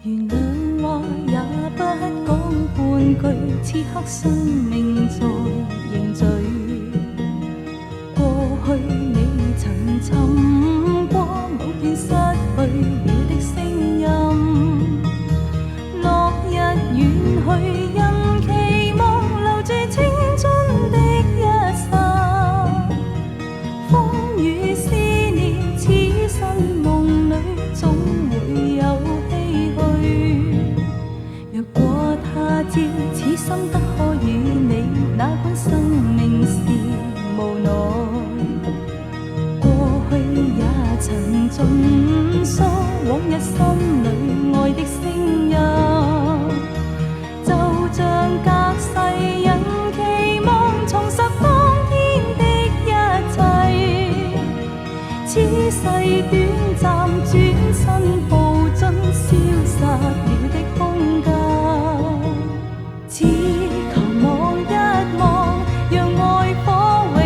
原諒話也不講半句，此刻生命在凝聚。過去你曾尋過某段失去了的聲音，落日遠去，因期望留住青春的一剎。風雨思念，此生夢裏總會有唏噓。若果他朝此生得可與你，哪管生命是無奈。過去也曾盡訴往日心裏愛的聲音，就像隔世人期望重拾當天的一切。此世短暫，轉身步進消失了的空間。只求望一望，讓愛火永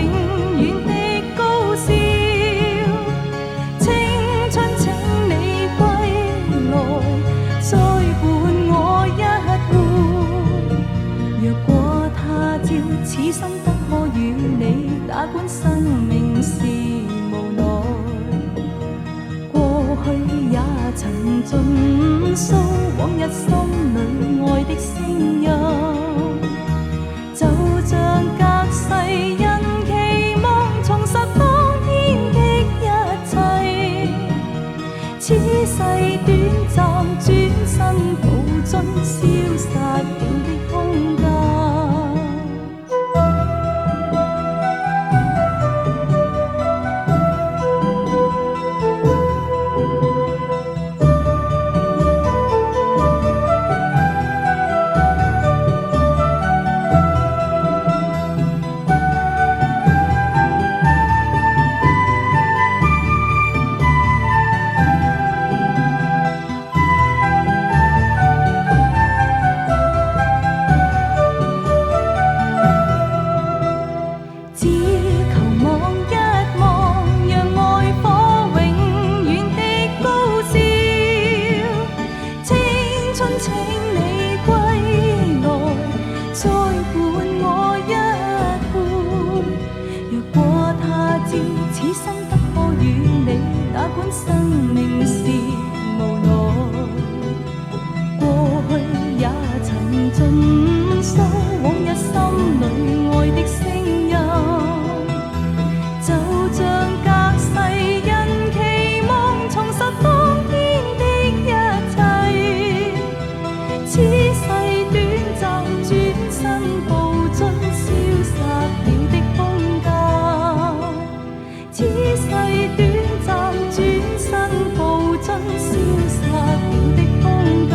遠的高燒。青春請你歸來，再伴我一回。若果他朝此生得可與你，哪管生命是無奈。過去也曾盡訴往日心裏愛的聲音，就像隔世人期望重拾當天的一切。此世短暫，轉身步進消失了的空間。請你歸來，再伴我一回。若果他朝此生得可與你，哪管生命是無奈。過去也曾盡訴往日心裏愛的聲音，就像隔世人期望重拾當天的一切。此世短暫，轉身步進消失了的空間。此世短暫，轉身步進消失了的空間。